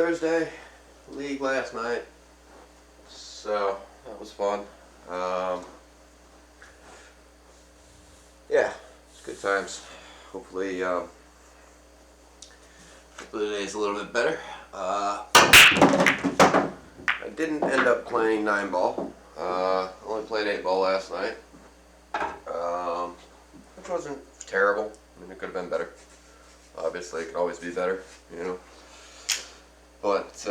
Thursday, league last night, so that was fun. Yeah, it's good times. Hopefully, today's a little bit better. I didn't end up playing 9-ball. Only played 8-ball last night, which wasn't terrible. I mean, it could have been better. Obviously, it could always be better, you know. But,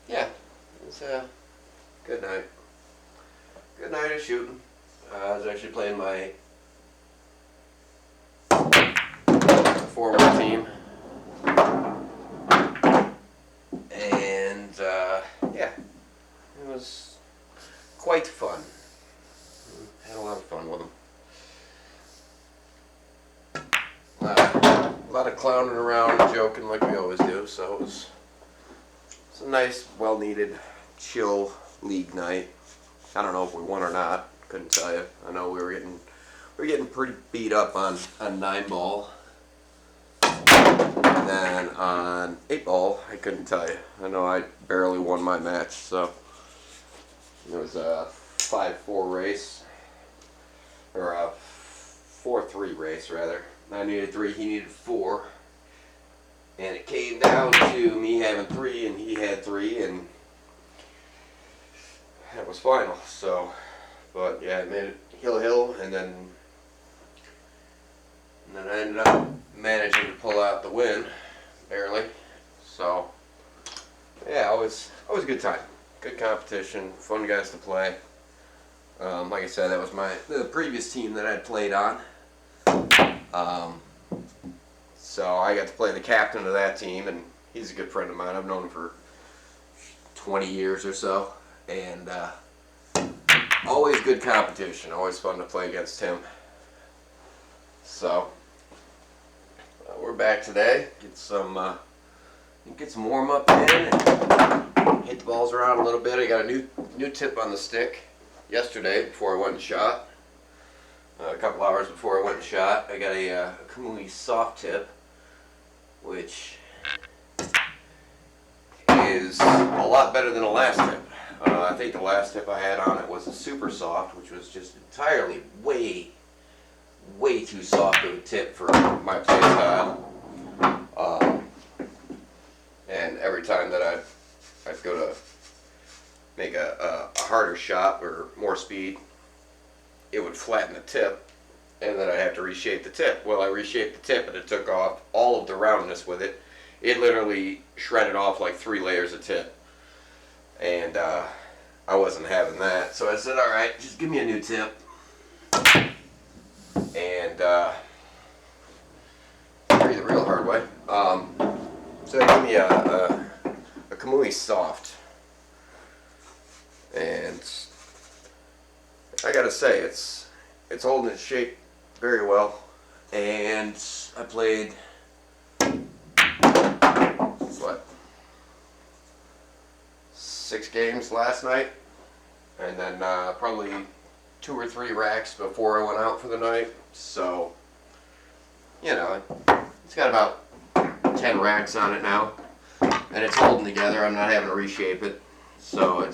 yeah, it was a good night. Good night of shooting. I was actually playing my former team. And, yeah, it was quite fun. Had a lot of fun with them. A lot of clowning around and joking like we always do, so it's a nice, well-needed, chill league night. I don't know if we won or not. Couldn't tell you. I know we were getting pretty beat up on 9-ball. And then on 8-ball, I couldn't tell you. I know I barely won my match, so it was a 5-4 race, or a 4-3 race rather. I needed 3, he needed 4, and it came down to me having 3 and he had 3, and that was final. So, but yeah, I made it hill, and then I ended up managing to pull out the win, barely. So, yeah, always a good time, good competition, fun guys to play. Like I said, that was the previous team that I'd played on. So I got to play the captain of that team, and he's a good friend of mine. I've known him for 20 years or so, and always good competition, always fun to play against him. So we're back today. Get some warm up in, and hit the balls around a little bit. I got a new tip on the stick yesterday before I went and shot. A couple hours before I went and shot, I got a Kamui soft tip, which is a lot better than the last tip. I think the last tip I had on it was a super soft, which was just entirely way too soft of a tip for my play style. And every time that I'd go to make a harder shot or more speed, it would flatten the tip, and then I'd have to reshape the tip. Well, I reshaped the tip, and it took off all of the roundness with it. It literally shredded off like 3 layers of tip, and I wasn't having that. So I said, all right, just give me a new tip. And the real hard way. So they gave me a Kamui soft, and I gotta say, it's holding its shape very well. And I played, what, 6 games last night, and then probably 2 or 3 racks before I went out for the night. So, you know, it's got about 10 racks on it now, and it's holding together. I'm not having to reshape it, so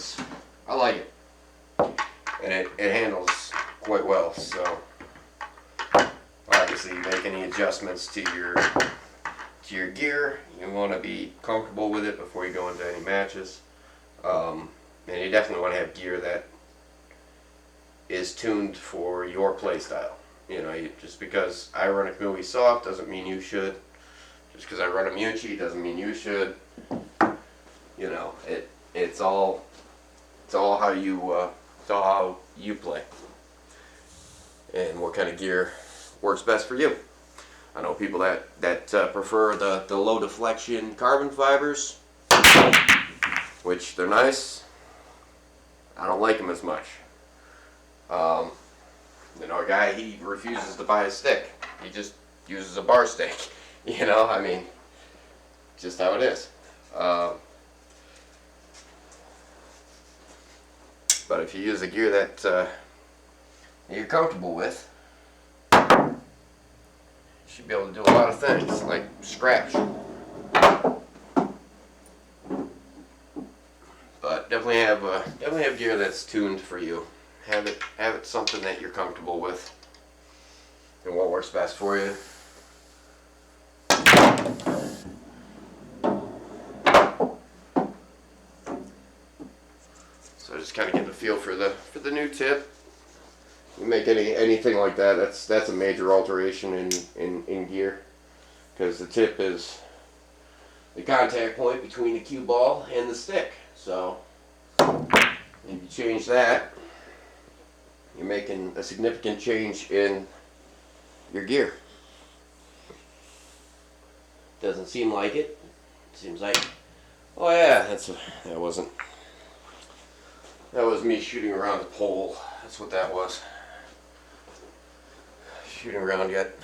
I like it. And it handles quite well. So obviously, you make any adjustments to your gear, you want to be comfortable with it before you go into any matches. And you definitely want to have gear that is tuned for your play style. You know, just because I run a Kamui soft doesn't mean you should. Just because I run a Muchi doesn't mean you should. You know, it's all how you play, and what kind of gear works best for you. I know people that prefer the low deflection carbon fibers, which they're nice. I don't like them as much. You know, a guy, he refuses to buy a stick. He just uses a bar stick. You know, I mean, just how it is. But if you use a gear that you're comfortable with, you should be able to do a lot of things, like scratch. that's tuned for you. Have it something that you're comfortable with and what works best for you. So just kind of get the feel for the new tip. You make anything like that, that's a major alteration in gear, because the tip is the contact point between the cue ball and the stick. So if you change that, you're making a significant change in your gear. Doesn't seem like it. Seems like, oh yeah, that was me shooting around the pole. That's what that was. Shooting around yet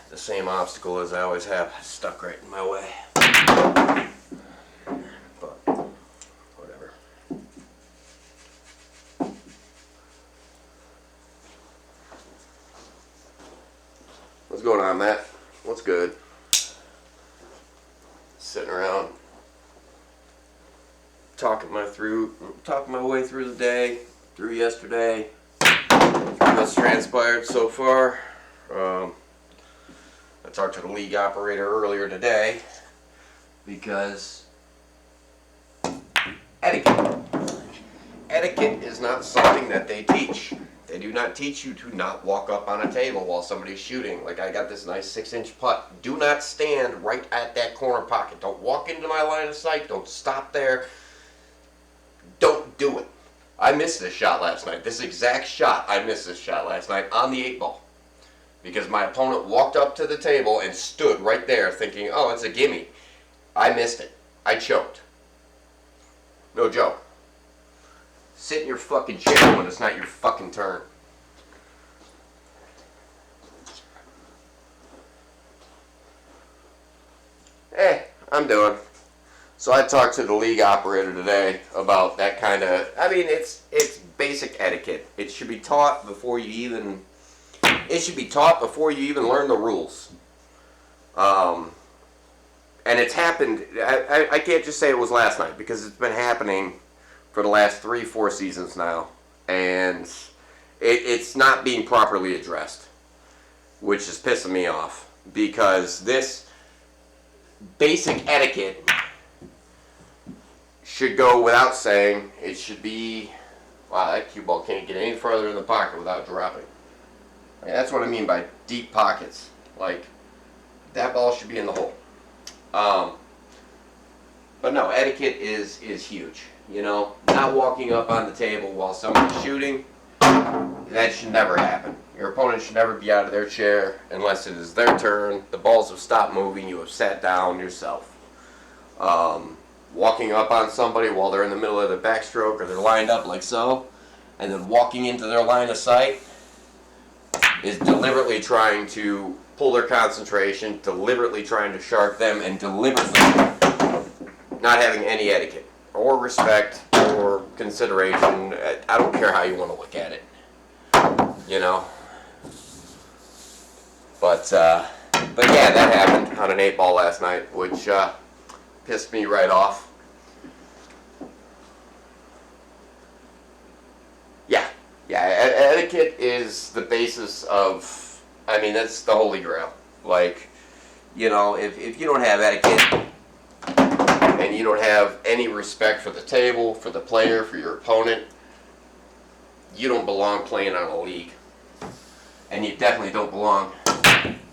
the same obstacle as I always have, stuck right in my way. But whatever. What's going on, Matt? What's good? Sitting around talking my way through the day, through yesterday, through what's transpired so far. I talked to the league operator earlier today because etiquette is not something that they teach. They do not teach you to not walk up on a table while somebody's shooting. Like, I got this nice 6-inch putt. Do not stand right at that corner pocket. Don't walk into my line of sight. Don't stop there. Don't do it. I missed this shot last night. This exact shot, I missed this shot last night on the 8-ball. Because my opponent walked up to the table and stood right there thinking, oh, it's a gimme. I missed it. I choked. No joke. Sit in your fucking chair when it's not your fucking turn. I'm doing. So I talked to the league operator today about that kind of, I mean, it's basic etiquette. It should be taught before you even learn the rules. And it's happened, I can't just say it was last night, because it's been happening for the last 3-4 seasons now. And it's not being properly addressed, which is pissing me off. Because this basic etiquette should go without saying. It should be, wow, that cue ball can't get any further in the pocket without dropping. Like, that's what I mean by deep pockets. Like, that ball should be in the hole. But no, etiquette is huge. You know, not walking up on the table while somebody's shooting, that should never happen. Your opponent should never be out of their chair unless it is their turn. The balls have stopped moving. You have sat down yourself. Walking up on somebody while they're in the middle of their backstroke or they're lined up like so, and then walking into their line of sight is deliberately trying to pull their concentration, deliberately trying to shark them, and deliberately not having any etiquette or respect or consideration. I don't care how you want to look at it, you know. But yeah, that happened on an 8-ball last night, which pissed me right off. Yeah, etiquette is the basis of, I mean, that's the holy grail. Like, you know, if you don't have etiquette and you don't have any respect for the table, for the player, for your opponent, you don't belong playing on a league. And you definitely don't belong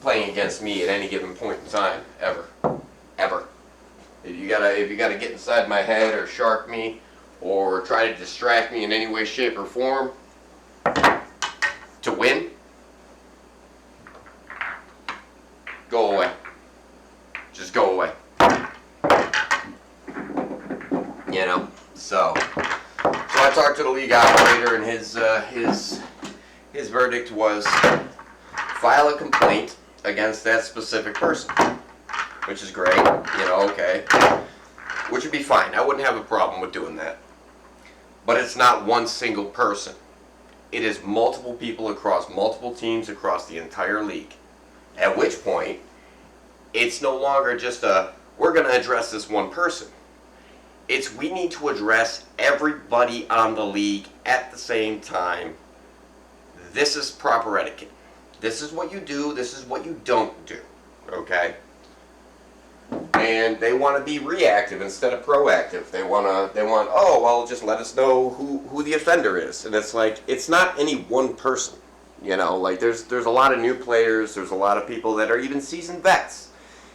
playing against me at any given point in time, ever. Ever. If you gotta get inside my head or shark me or try to distract me in any way, shape, or form to win, go away. Just go away. You know. So I talked to the league operator, and his verdict was file a complaint against that specific person, which is great. You know, okay, which would be fine. I wouldn't have a problem with doing that. But it's not one single person. It is multiple people across multiple teams across the entire league. At which point, it's no longer just we're going to address this one person. It's we need to address everybody on the league at the same time. This is proper etiquette. This is what you do. This is what you don't do. Okay? And they want to be reactive instead of proactive. They want, oh, well, just let us know who the offender is. And it's like, it's not any one person. You know, like there's a lot of new players. There's a lot of people that are even seasoned vets.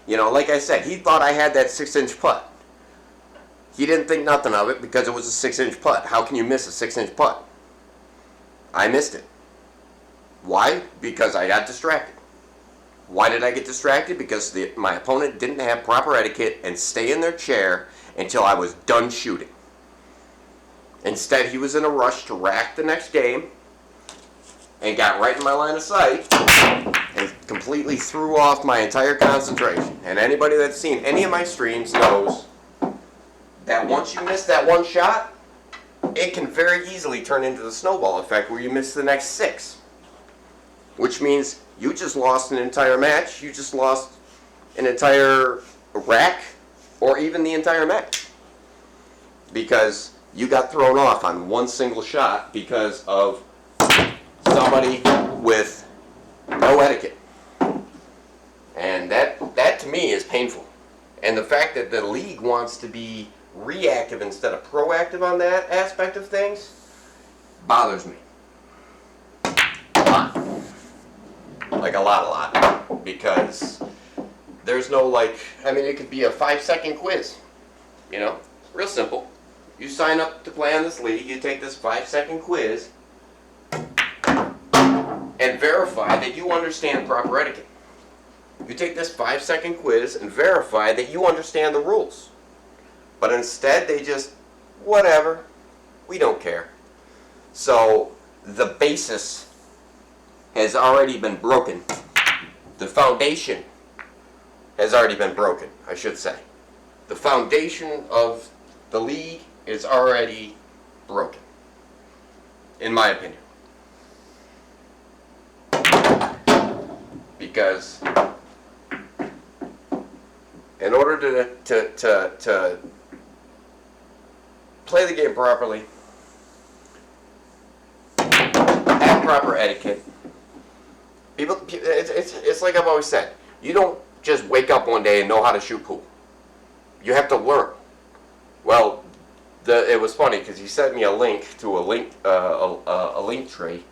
You know, like I said, he thought I had that 6-inch putt. He didn't think nothing of it because it was a 6-inch putt. How can you miss a 6-inch putt? I missed it. Why? Because I got distracted. Why did I get distracted? Because my opponent didn't have proper etiquette and stay in their chair until I was done shooting. Instead, he was in a rush to rack the next game and got right in my line of sight and completely threw off my entire concentration. And anybody that's seen any of my streams knows that once you miss that one shot, it can very easily turn into the snowball effect where you miss the next 6. Which means you just lost an entire match, you just lost an entire rack, or even the entire match. Because you got thrown off on one single shot because of somebody with no etiquette. And that to me is painful. And the fact that the league wants to be reactive instead of proactive on that aspect of things bothers me. Like a lot. Because there's no it could be a 5-second quiz. You know? Real simple. You sign up to play on this league, you take this 5-second quiz and verify that you understand proper etiquette. You take this 5-second quiz and verify that you understand the rules. But instead they just, whatever, we don't care. So the basis has already been broken. The foundation has already been broken, I should say. The foundation of the league is already broken, in my opinion. Because in order to play the game properly, have proper etiquette, it's like I've always said, you don't just wake up one day and know how to shoot pool. You have to learn. Well, it was funny because he sent me a link to a link tree.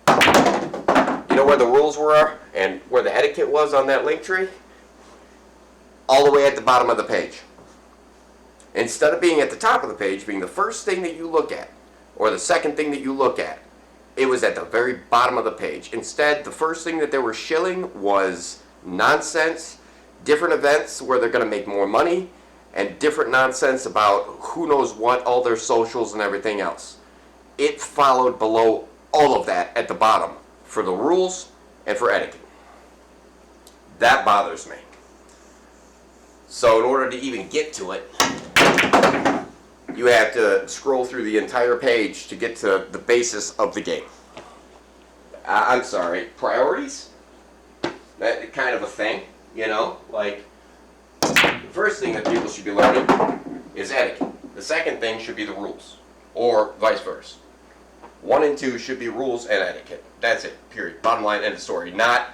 You know where the rules were and where the etiquette was on that link tree? All the way at the bottom of the page. Instead of being at the top of the page, being the first thing that you look at, or the second thing that you look at, it was at the very bottom of the page. Instead, the first thing that they were shilling was nonsense, different events where they're going to make more money, and different nonsense about who knows what, all their socials and everything else. It followed below all of that at the bottom for the rules and for etiquette. That bothers me. So in order to even get to it, you have to scroll through the entire page to get to the basis of the game. I'm sorry, priorities? That kind of a thing, you know? Like, the first thing that people should be learning is etiquette. The second thing should be the rules, or vice versa. 1 and 2 should be rules and etiquette. That's it, period. Bottom line, end of story. Not,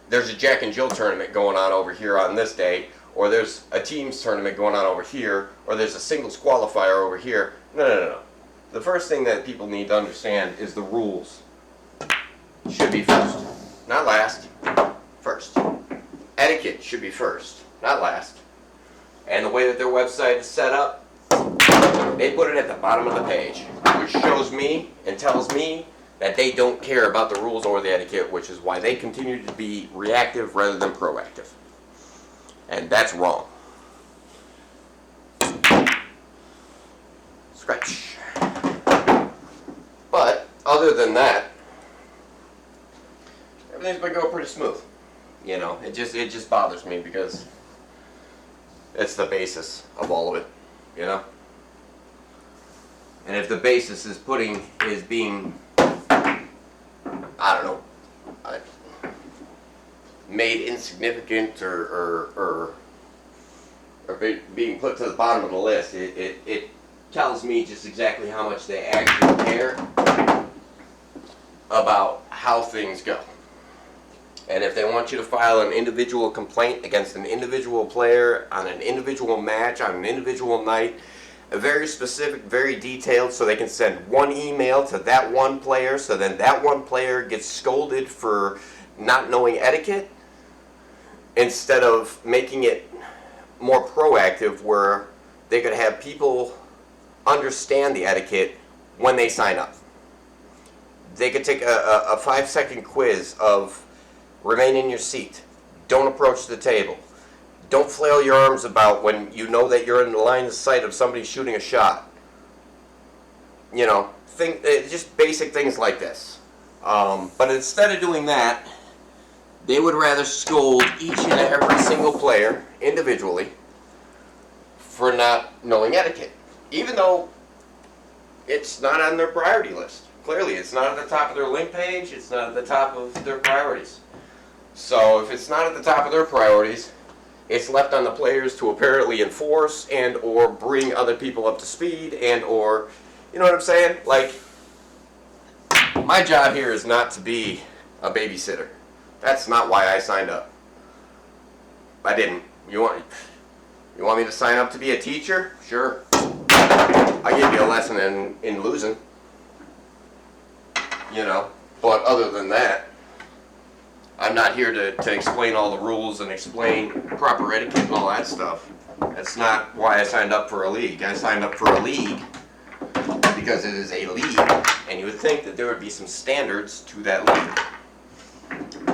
there's a Jack and Jill tournament going on over here on this date, or there's a teams tournament going on over here, or there's a singles qualifier over here. No. The first thing that people need to understand is the rules should be first, not last. First. Etiquette should be first, not last. And the way that their website is set up, they put it at the bottom of the page, which shows me and tells me that they don't care about the rules or the etiquette, which is why they continue to be reactive rather than proactive. And that's wrong. Scratch. But, other than that, everything's been going pretty smooth. You know, it just bothers me because it's the basis of all of it, you know? And if the basis is being, I don't know, made insignificant or or being put to the bottom of the list, it tells me just exactly how much they actually care about how things go. And if they want you to file an individual complaint against an individual player on an individual match, on an individual night, very specific, very detailed, so they can send one email to that one player, so then that one player gets scolded for not knowing etiquette, instead of making it more proactive where they could have people understand the etiquette when they sign up. They could take a 5-second quiz of remain in your seat, don't approach the table, don't flail your arms about when you know that you're in the line of sight of somebody shooting a shot. You know, just basic things like this. But instead of doing that, they would rather scold each and every single player individually for not knowing etiquette, even though it's not on their priority list. Clearly, it's not at the top of their link page, it's not at the top of their priorities. So if it's not at the top of their priorities, it's left on the players to apparently enforce and or bring other people up to speed and or, you know what I'm saying? Like, my job here is not to be a babysitter. That's not why I signed up. I didn't. You want me to sign up to be a teacher? Sure. I'll give you a lesson in losing. You know, but other than that, I'm not here to explain all the rules and explain proper etiquette and all that stuff. That's not why I signed up for a league. I signed up for a league because it is a league, and you would think that there would be some standards to that league.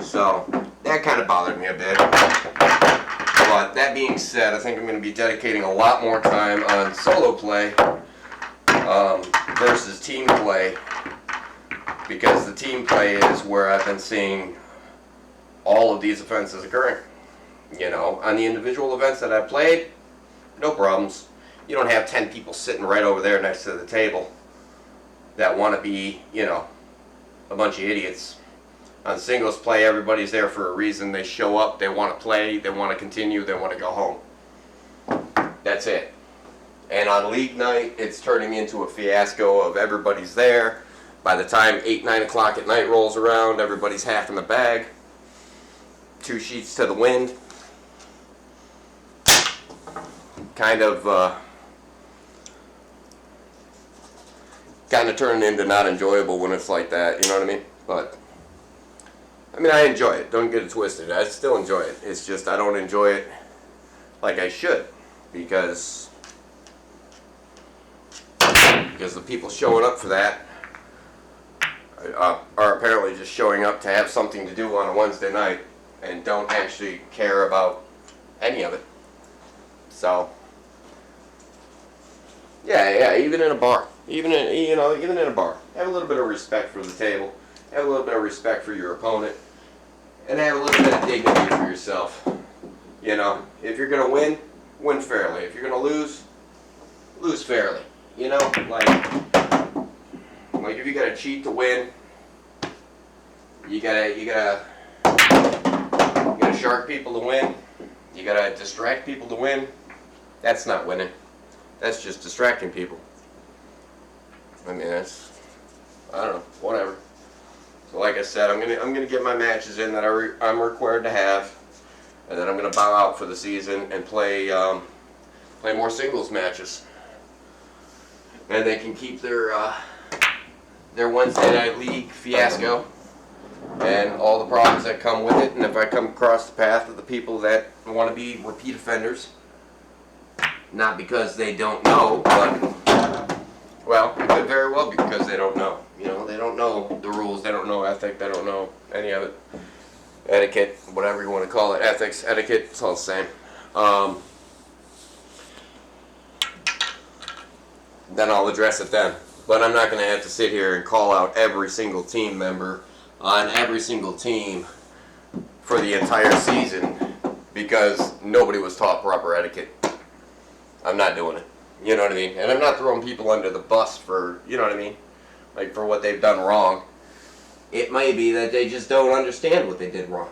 So, that kind of bothered me a bit. But that being said, I think I'm going to be dedicating a lot more time on solo play versus team play, because the team play is where I've been seeing all of these offenses occurring. You know, on the individual events that I played, no problems. You don't have 10 people sitting right over there next to the table that want to be, you know, a bunch of idiots. On singles play, everybody's there for a reason. They show up, they want to play, they want to continue, they want to go home. That's it. And on league night, it's turning into a fiasco of everybody's there. By the time 8, 9 o'clock at night rolls around, everybody's half in the bag. 2 sheets to the wind. Kind of turning into not enjoyable when it's like that, you know what I mean? But, I mean, I enjoy it. Don't get it twisted. I still enjoy it. It's just I don't enjoy it like I should, because the people showing up for that are apparently just showing up to have something to do on a Wednesday night and don't actually care about any of it. So, yeah, even in a bar, even in a bar, have a little bit of respect for the table, have a little bit of respect for your opponent, and have a little bit of dignity for yourself. You know, if you're gonna win, win fairly. If you're gonna lose, lose fairly. You know, like if you gotta cheat to win, you gotta shark people to win, you gotta distract people to win. That's not winning. That's just distracting people. I mean, I don't know, whatever. So like I said, I'm gonna get my matches in that I'm required to have, and then I'm gonna bow out for the season and play more singles matches. And they can keep their Wednesday night league fiasco and all the problems that come with it. And if I come across the path of the people that want to be repeat offenders, not because they don't know, but, well, it could very well be because they don't know. You know, they don't know the rules, they don't know ethic, they don't know any of it. Etiquette, whatever you want to call it, ethics, etiquette, it's all the same. Then I'll address it then. But I'm not going to have to sit here and call out every single team member on every single team for the entire season because nobody was taught proper etiquette. I'm not doing it. You know what I mean? And I'm not throwing people under the bus for, you know what I mean? Like for what they've done wrong. It may be that they just don't understand what they did wrong.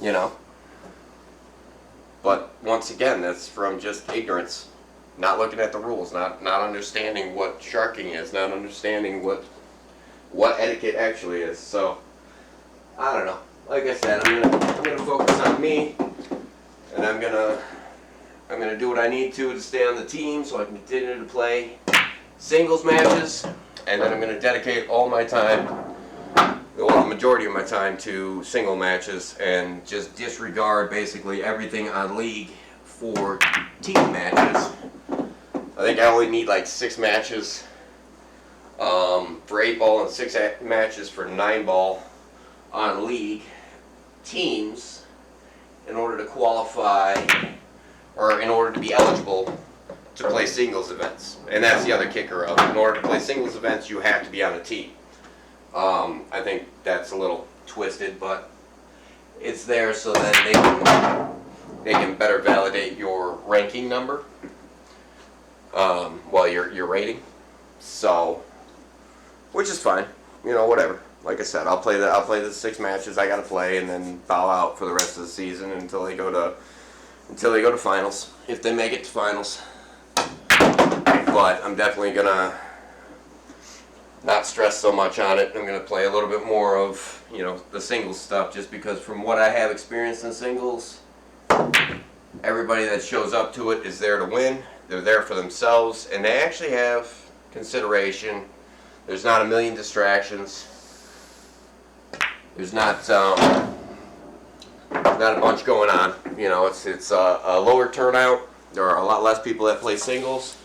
You know? But once again, that's from just ignorance, not looking at the rules, not understanding what sharking is, not understanding what etiquette actually is. So I don't know. Like I said, I'm gonna focus on me, and I'm gonna do what I need to stay on the team so I can continue to play singles matches, and then I'm gonna dedicate all my time, well, the majority of my time, to single matches, and just disregard basically everything on league for team matches. I think I only need like 6 matches for 8-ball and 6 matches for 9-ball on league teams in order to qualify, or in order to be eligible to play singles events. And that's the other kicker of it. In order to play singles events, you have to be on a team. I think that's a little twisted, but it's there so that they can better validate your ranking number, well, your rating. So, which is fine, whatever. Like I said, I'll play the 6 matches I gotta play, and then bow out for the rest of the season until they go to finals, if they make it to finals. But I'm definitely gonna not stress so much on it. I'm gonna play a little bit more of the singles stuff, just because from what I have experienced in singles, everybody that shows up to it is there to win. They're there for themselves, and they actually have consideration. There's not a million distractions. There's not a bunch going on. It's a lower turnout. There are a lot less people that play singles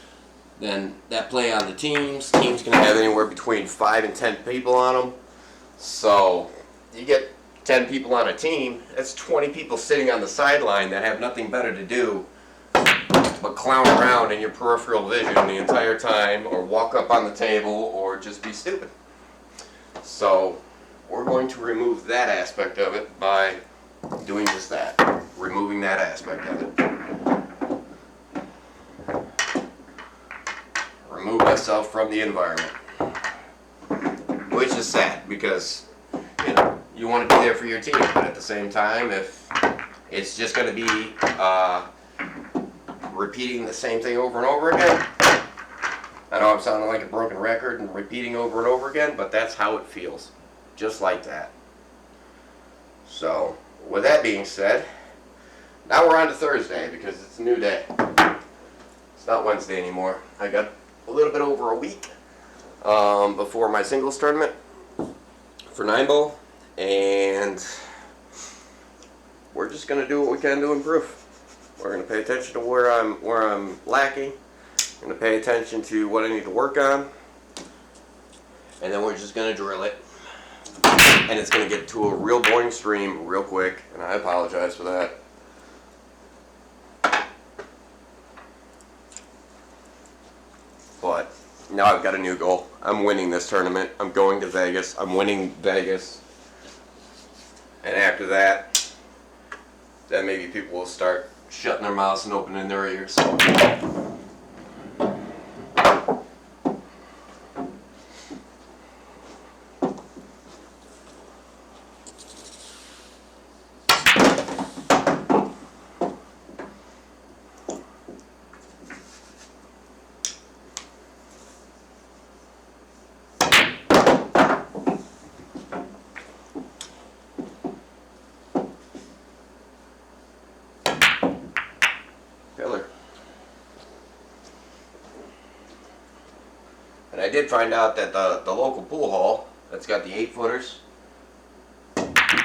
than that play on the teams. Teams can have anywhere between 5 and 10 people on them. So you get 10 people on a team, that's 20 people sitting on the sideline that have nothing better to do but clown around in your peripheral vision the entire time, or walk up on the table, or just be stupid. So we're going to remove that aspect of it by doing just that, removing that aspect of it. Remove myself from the environment, which is sad, because you want to be there for your team, but at the same time, if it's just going to be repeating the same thing over and over again, I know I'm sounding like a broken record and repeating over and over again, but that's how it feels, just like that. So with that being said, now we're on to Thursday, because it's a new day. It's not Wednesday anymore. I got a little bit over a week before my singles tournament for 9-ball, and we're just going to do what we can to improve. We're going to pay attention to where I'm lacking. I'm going to pay attention to what I need to work on, and then we're just going to drill it. And it's going to get to a real boring stream real quick, and I apologize for that. But now I've got a new goal. I'm winning this tournament. I'm going to Vegas. I'm winning Vegas. And after that, then maybe people will start shutting their mouths and opening their ears. And I did find out that the local pool hall that's got the 8-footers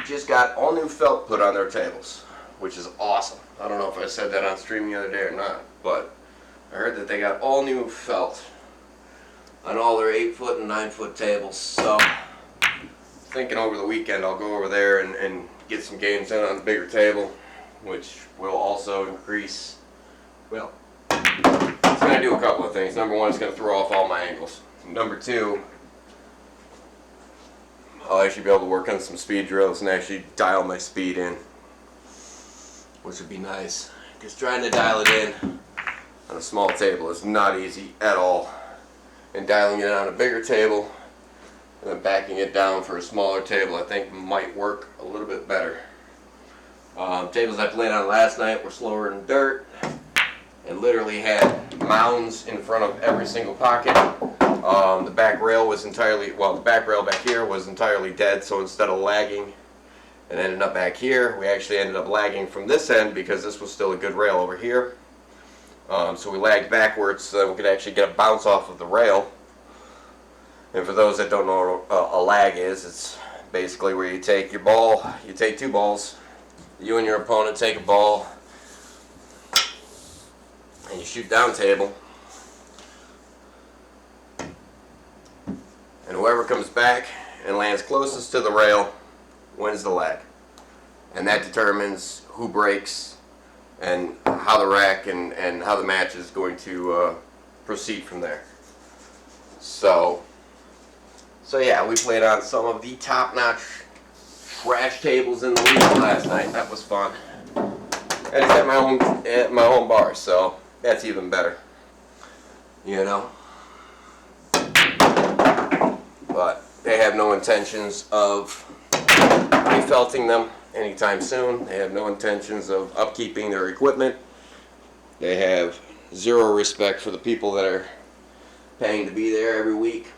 just got all new felt put on their tables, which is awesome. I don't know if I said that on stream the other day or not, but I heard that they got all new felt on all their 8-foot and 9-foot tables. So thinking over the weekend I'll go over there and get some games in on the bigger table, which will also increase, well, it's going to do a couple of things. Number one, it's going to throw off all my angles. Number two, I'll actually be able to work on some speed drills and actually dial my speed in, which would be nice. Because trying to dial it in on a small table is not easy at all. And dialing it on a bigger table and then backing it down for a smaller table, I think might work a little bit better. Tables I played on last night were slower than dirt and literally had mounds in front of every single pocket. The back rail was entirely, well, the back rail back here was entirely dead, so instead of lagging and ended up back here, we actually ended up lagging from this end because this was still a good rail over here. So we lagged backwards so that we could actually get a bounce off of the rail. And for those that don't know what a lag is, it's basically where you take your ball, you take two balls, you and your opponent take a ball, and you shoot down table. And whoever comes back and lands closest to the rail wins the lag. And that determines who breaks and how the rack and how the match is going to proceed from there. So yeah, we played on some of the top-notch trash tables in the league last night. That was fun. And it's at my home bar, so that's even better. You know. But they have no intentions of refelting them anytime soon. They have no intentions of upkeeping their equipment. They have zero respect for the people that are paying to be there every week.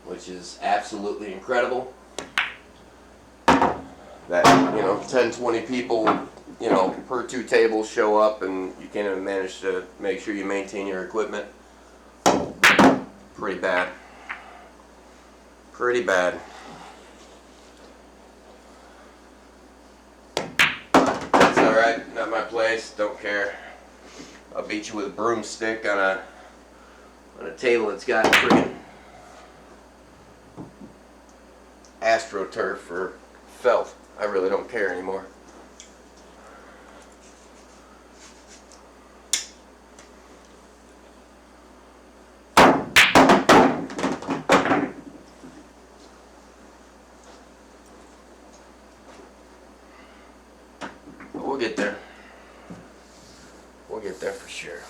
Which is absolutely incredible. That, 10, 20 people, per two tables show up and you can't even manage to make sure you maintain your equipment. Pretty bad. Pretty bad. That's alright, not my place, don't care. I'll beat you with a broomstick on a table that's got friggin' AstroTurf or felt. I really don't care anymore. But we'll get there. We'll get there for sure.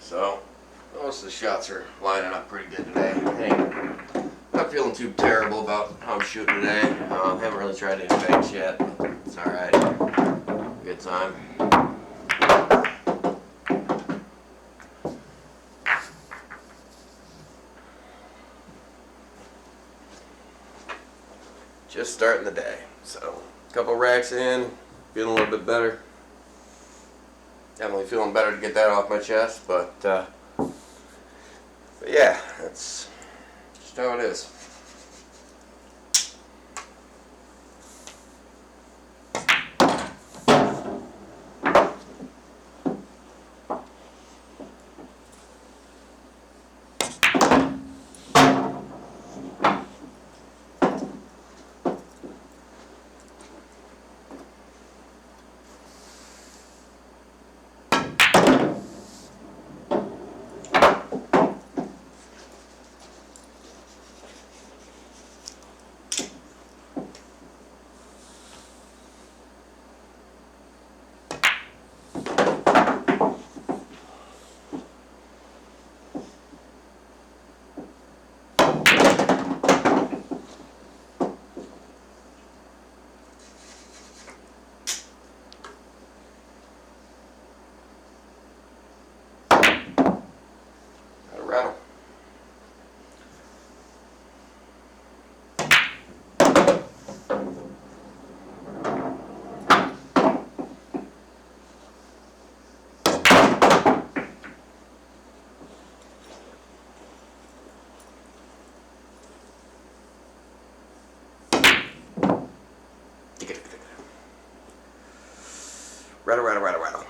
So, most of the shots are lining up pretty good today. Hey, not feeling too terrible about how I'm shooting today. Haven't really tried any fakes yet, but it's alright. Good time. Just starting the day. So, a couple racks in, feeling a little bit better. Definitely feeling better to get that off my chest, but yeah, that's just how it is. Rattle, rattle, rattle, rattle.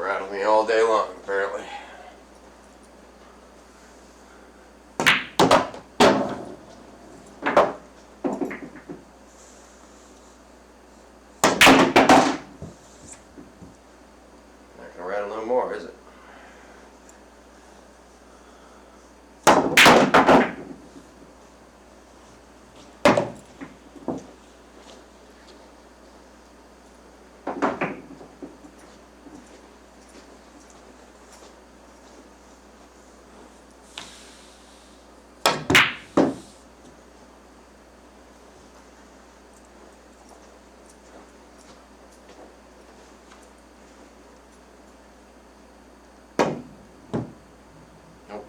rattle me all day long, apparently. Not gonna rattle no more, is it? Nope.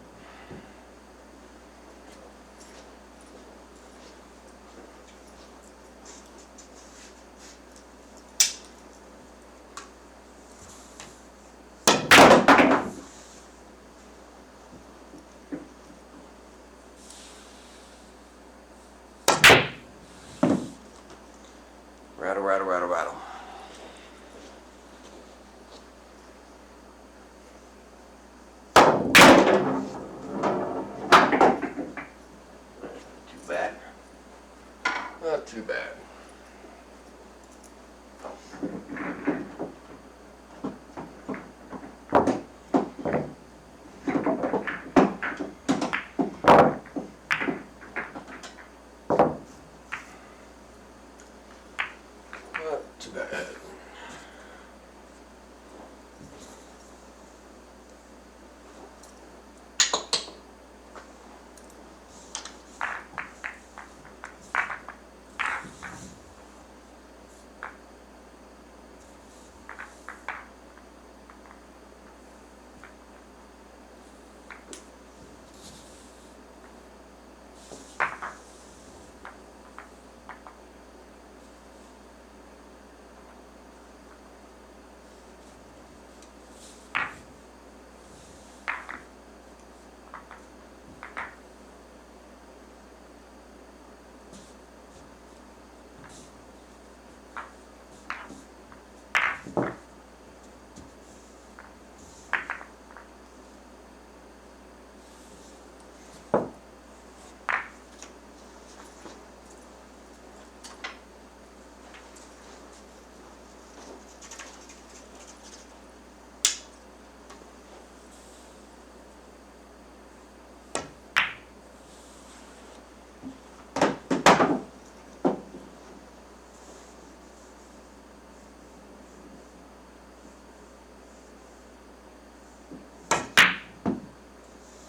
Rattle, rattle, rattle, rattle. Too bad. Not too bad. Not too bad.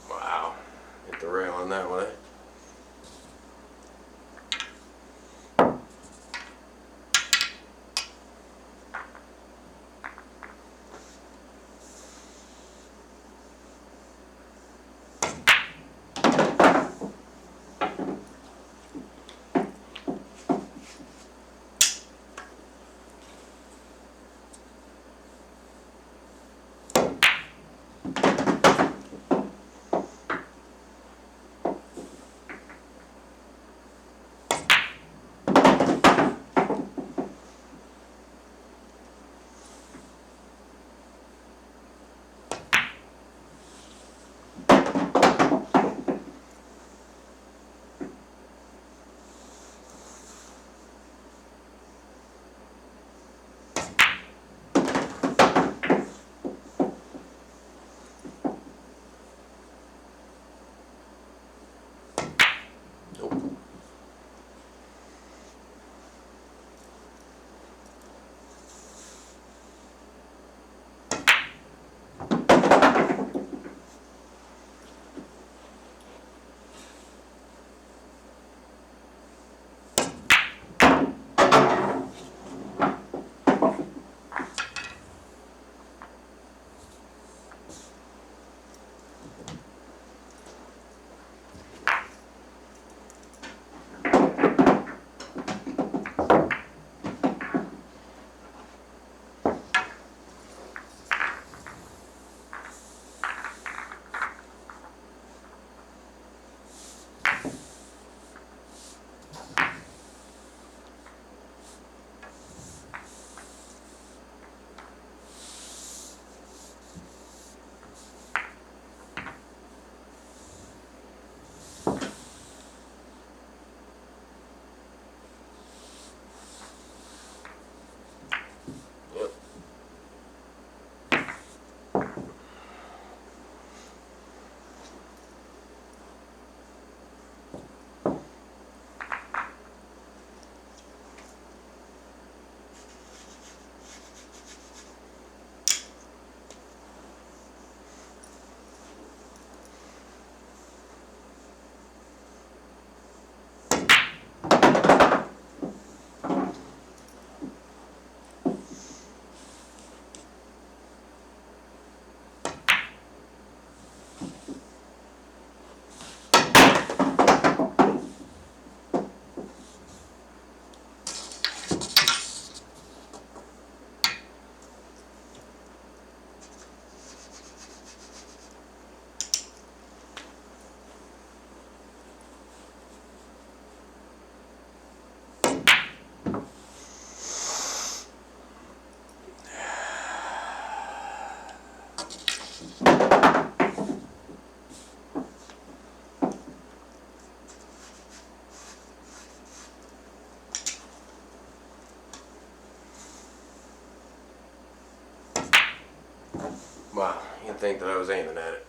Wow. Hit the rail on that one. Wow, you'd think that I was aiming at it.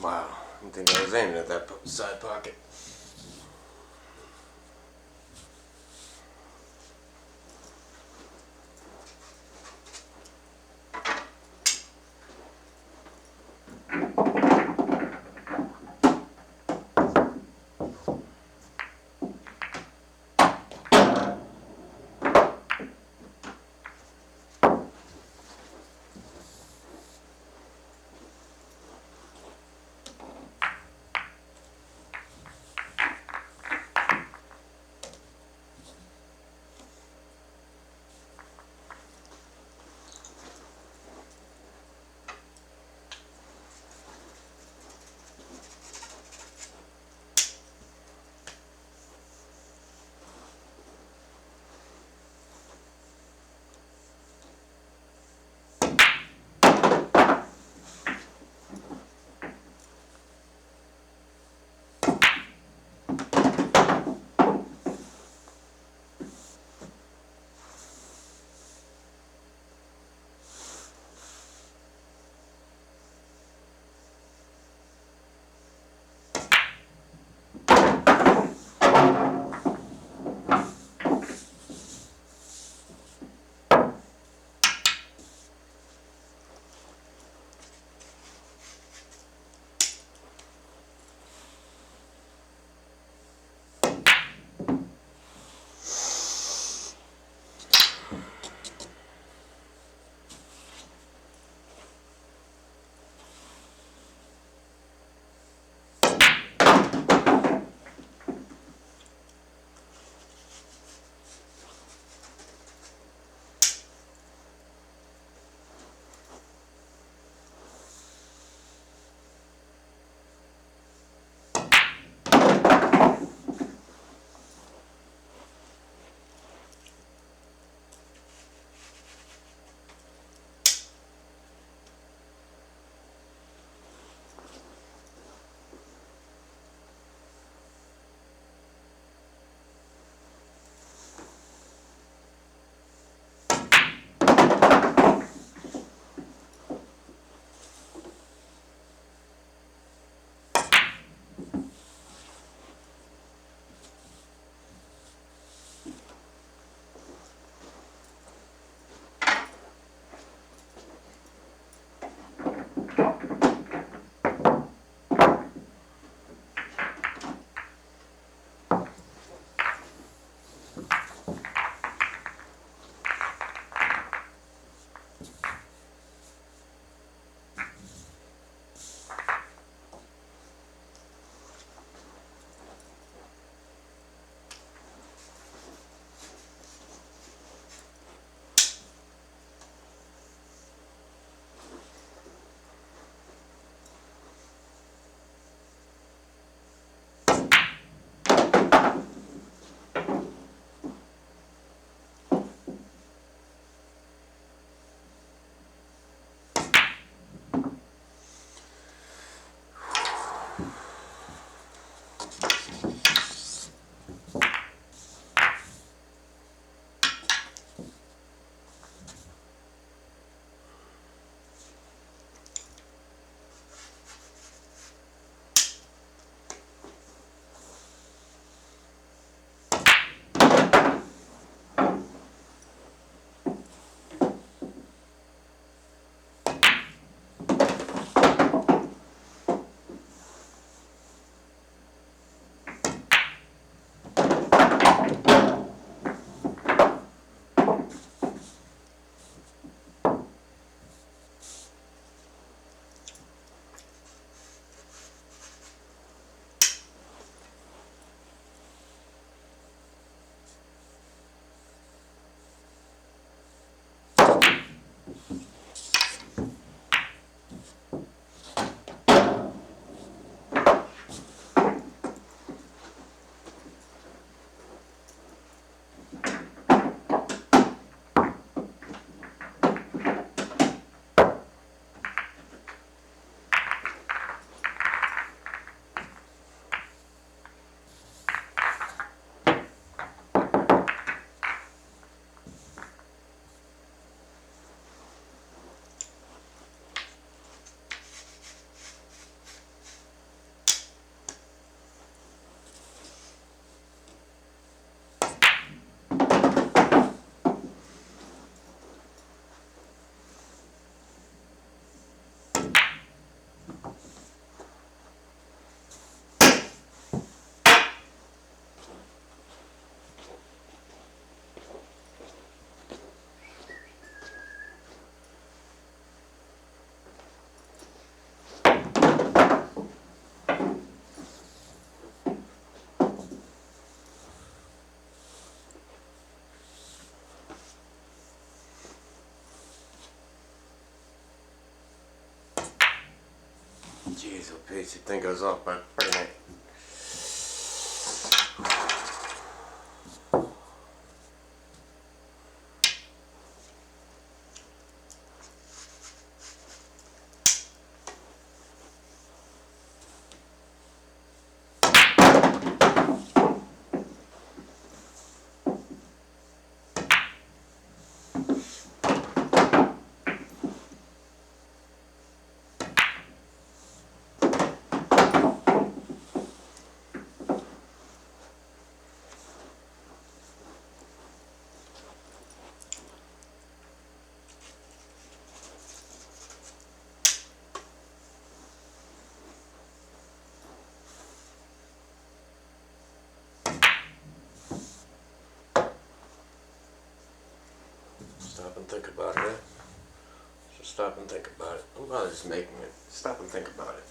Wow, I didn't think I was aiming at that side pocket. Jeez, oh Pete, the thing goes off by pretty minute. Stop and think about it. Just stop and think about it. I'm not just making it. Stop and think about it.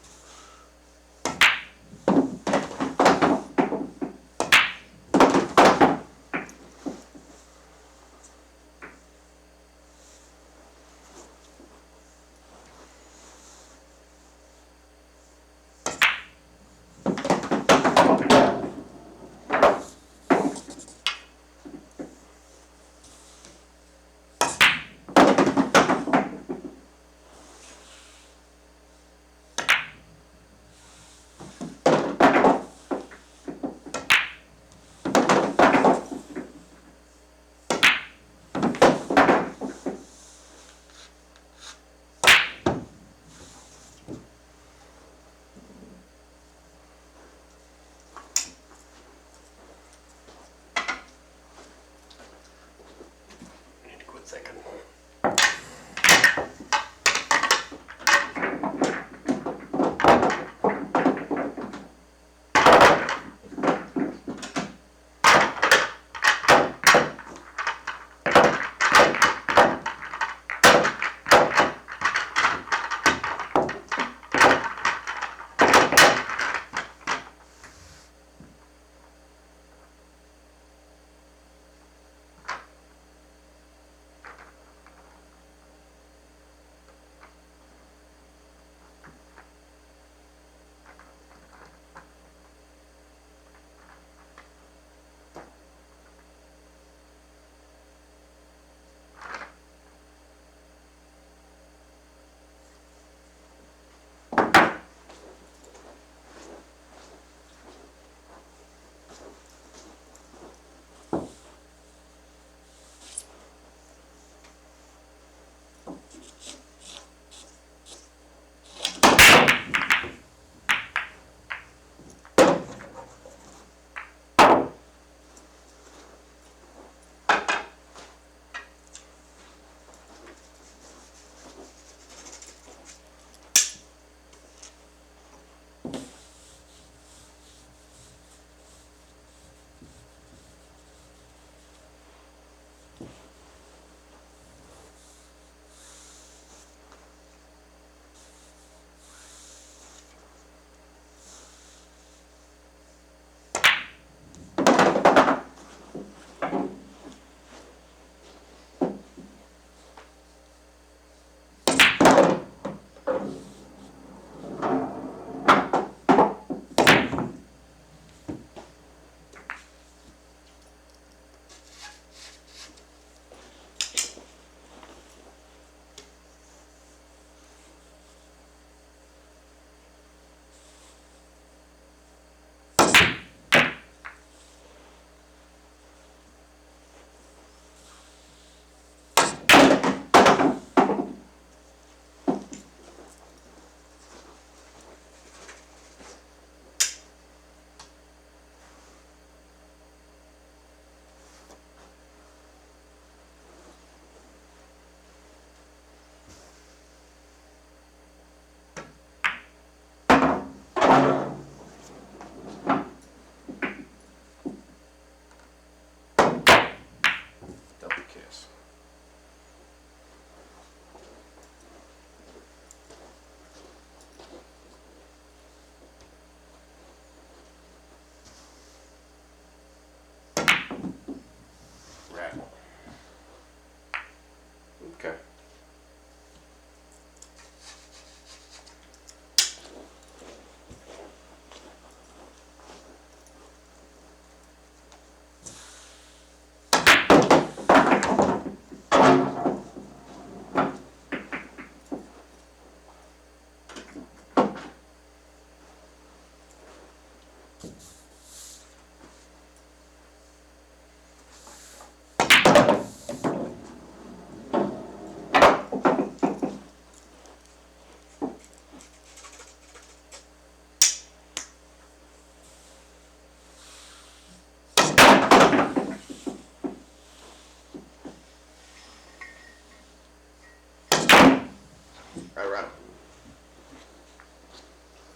Right, rattle.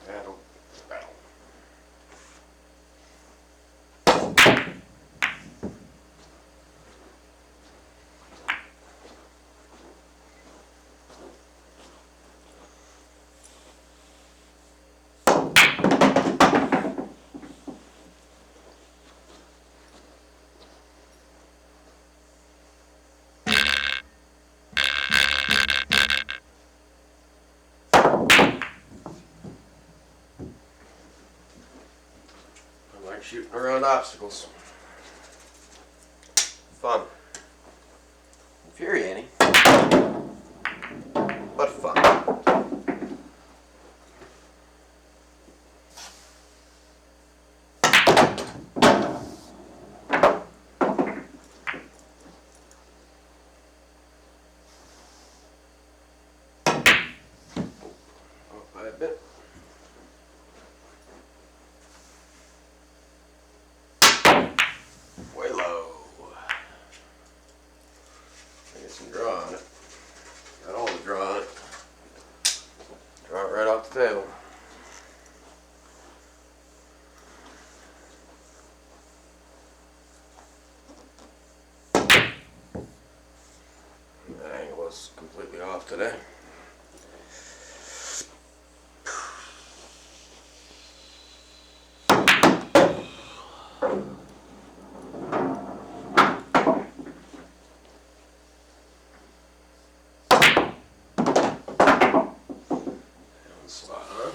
Rattle, rattle. I like shooting around obstacles. Fun. Infuriating, but fun. Off by a bit. Way low. I get some draw on it. Got all the draw on it. Draw it right off the table. That angle is completely off today. Slot on.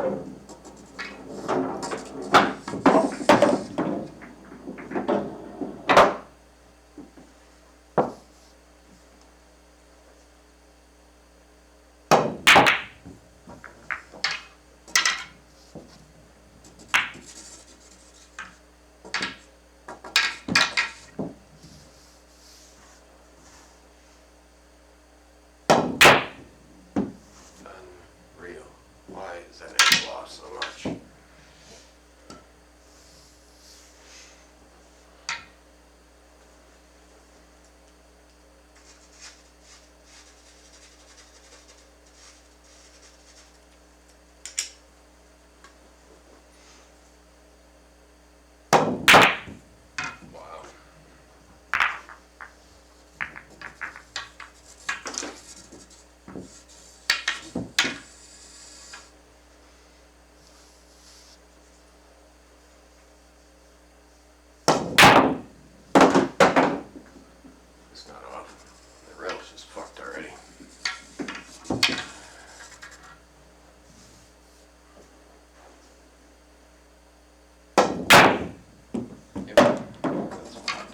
Unreal. Why is that angle off so much? Wow. It's not off. The rail's just fucked already. Yep, that's fine.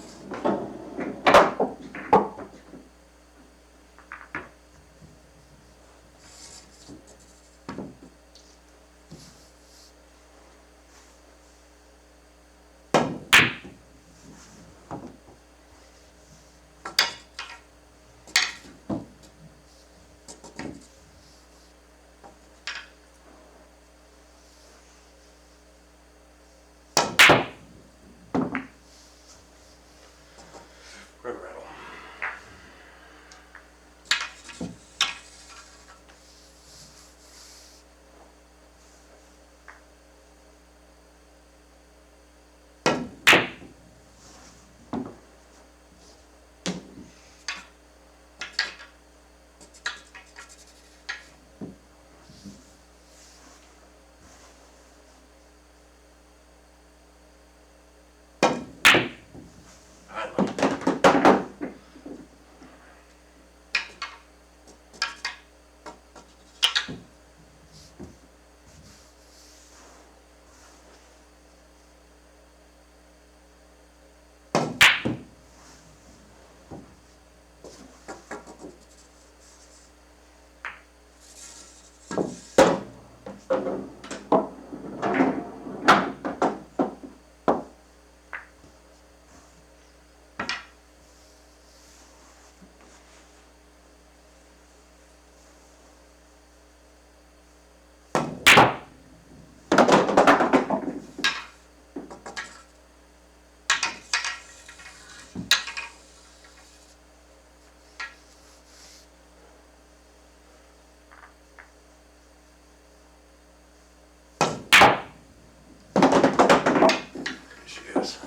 Rubber rattle. She is.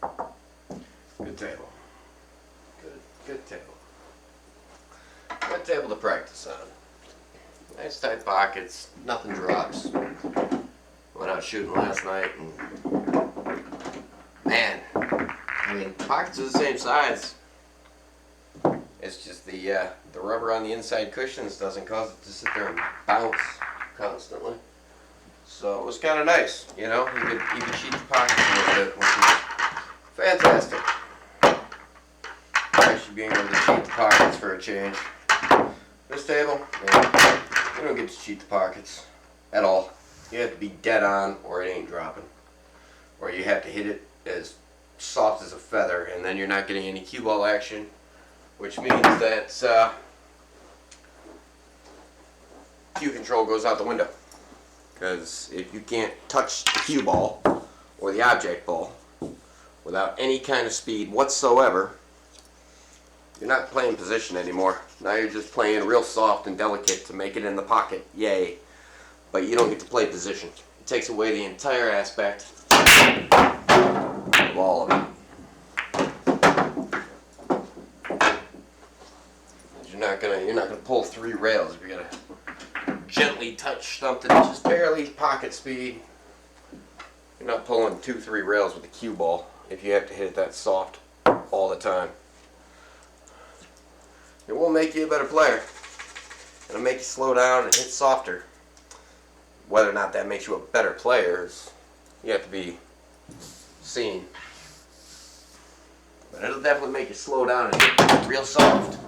Good table. Good table. Good table to practice on. Nice tight pockets, nothing drops. Went out shooting last night and man, I mean pockets are the same size. It's just the rubber on the inside cushions doesn't cause it to sit there and bounce constantly. So it was kind of nice, you know. You could cheat the pockets a little bit, which is fantastic. Actually being able to cheat the pockets for a change. This table, man, you don't get to cheat the pockets at all. You have to be dead on or it ain't dropping. Or you have to hit it as soft as a feather and then you're not getting any cue ball action, which means that cue control goes out the window. Because if you can't touch the cue ball or the object ball without any kind of speed whatsoever, you're not playing position anymore. Now you're just playing real soft and delicate to make it in the pocket. Yay. But you don't get to play position. It takes away the entire aspect of all of it. You're not gonna pull 3 rails. You're gonna gently touch something just barely pocket speed. You're not pulling 2-3 rails with a cue ball if you have to hit it that soft all the time. It will make you a better player. It'll make you slow down and hit softer. Whether or not that makes you a better player is you have to be seen. But it'll definitely make you slow down and hit real soft.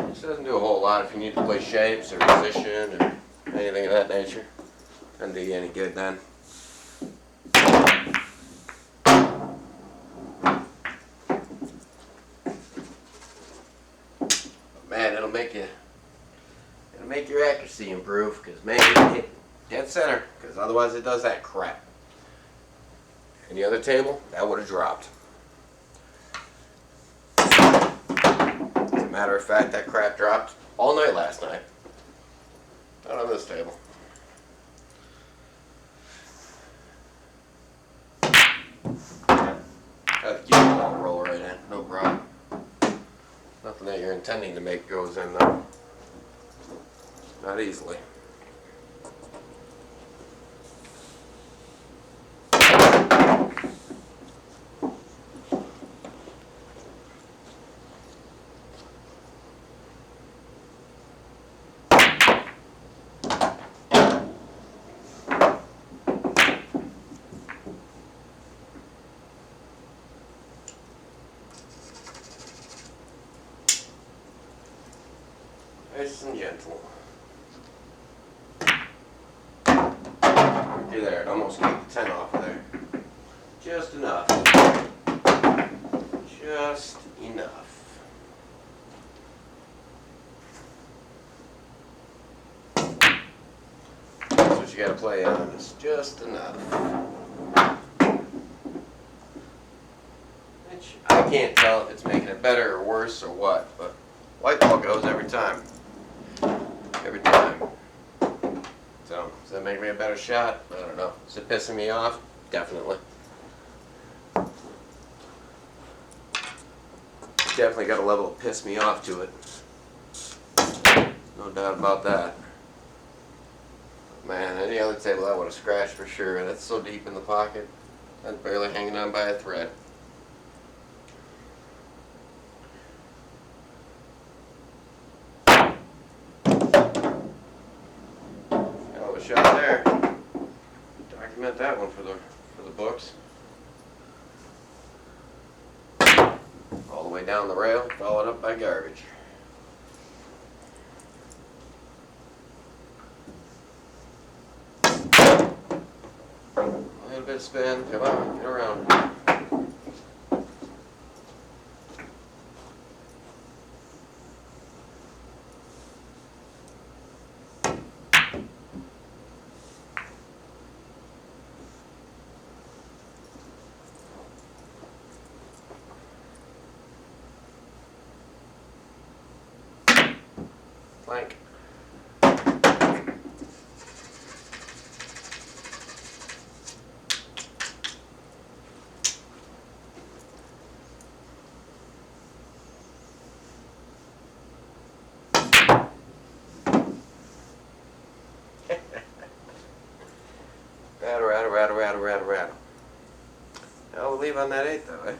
This doesn't do a whole lot if you need to play shapes or position or anything of that nature. Doesn't do you any good then. Man, it'll make your accuracy improve because man, you can hit dead center because otherwise it does that crap. Any other table, that would have dropped. As a matter of fact, that crap dropped all night last night. Not on this table. The cue ball roll right in, no problem. Nothing that you're intending to make goes in though. Not easily. Nice and gentle. You're there, it almost kicked the 10 off of there. Just enough. Just enough. That's what you gotta play on, is just enough. Which I can't tell if it's making it better or worse or what, but white ball goes every time. Every time. So, does that make me a better shot? I don't know. Is it pissing me off? Definitely. Definitely got a level of piss me off to it. No doubt about that. Man, any other table I would have scratched for sure. That's so deep in the pocket. That's barely hanging on by a thread. Shot there. Document that one for the books. All the way down the rail, followed up by garbage. A little bit of spin. Come on, get around. Plank. rattle, rattle, rattle. Now we'll leave on that 8 though, eh?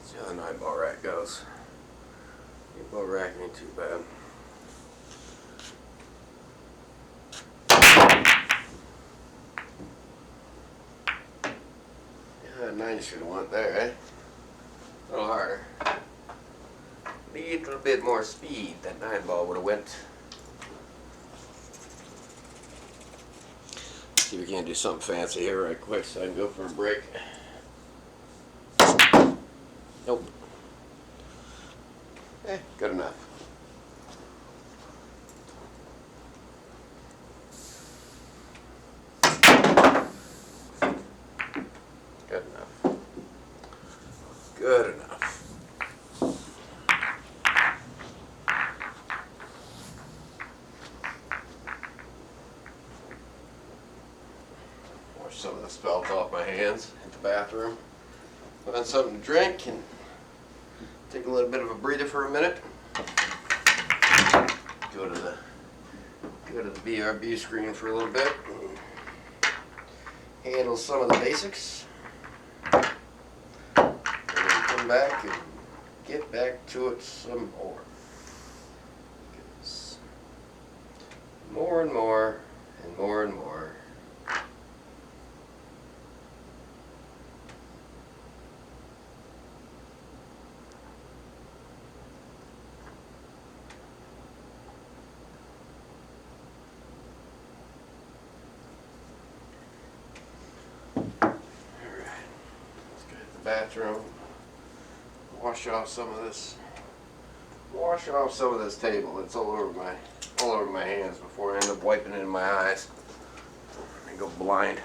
See how the 9-ball rack goes. 8-ball rack ain't too bad. Yeah, 9 should have went there, eh? A little harder. Need a little bit more speed. That 9-ball would have went. See if we can't do something fancy here right quick so I can go for a break. Nope. Good enough. Good enough. Good enough. Wash some of the spelt off my hands at the bathroom. Find something to drink and take a little bit of a breather for a minute. Go to the BRB screen for a little bit. Handle some of the basics. And then come back and get back to it some more. More and more and more and more. Bathroom. Wash off some of this table. It's all over my hands before I end up wiping it in my eyes and go blind.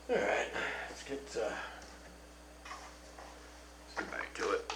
Alright, let's get back to it.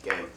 Game.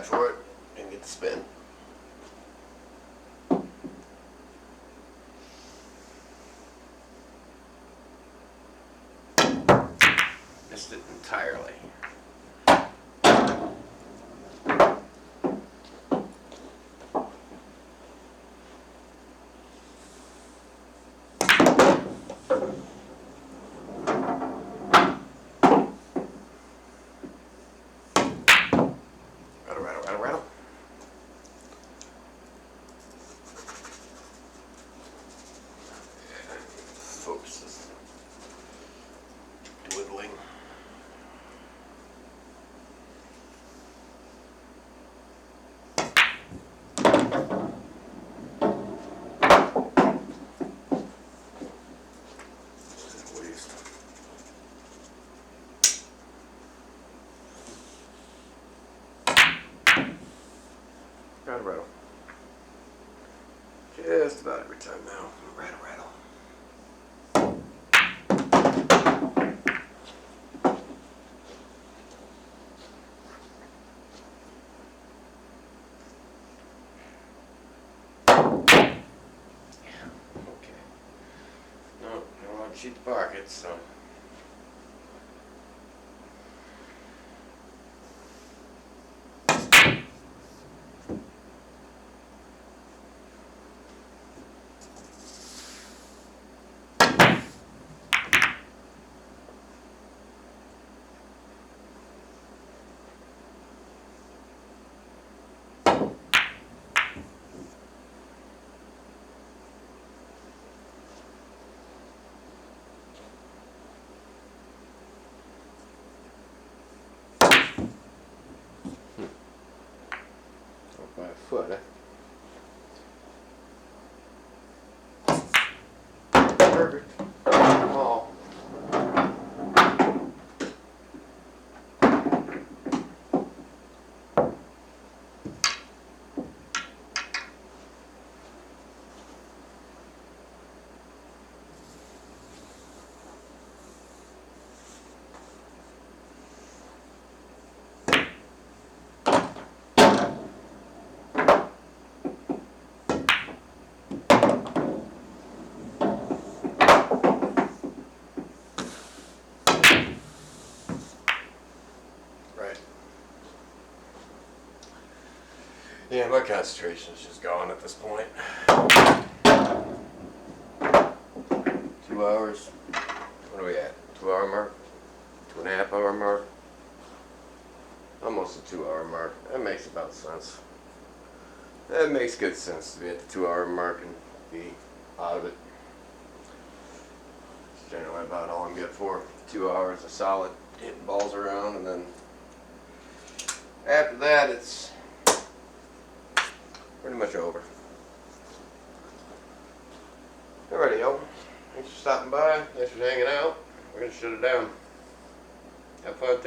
pad for it and get the spin. Missed it entirely. Rattle. Focus is dwindling. Rattle. Just about every time now. Rattle. Okay. No, don't want to cheat the pockets, so. By a foot, eh? Perfect. Oh. Right. Yeah, my concentration is just gone at this point. 2 hours. What are we at? 2 hour mark? 2.5 hour mark? Almost a 2 hour mark. That makes about sense. That makes good sense to be at the 2 hour mark and be out of it. It's generally about all I'm good for. 2 hours of solid hitting balls around, and then after that it's pretty much over. Alrighty, yo. Thanks for stopping by. Thanks for hanging out. We're gonna shut it down. Have fun.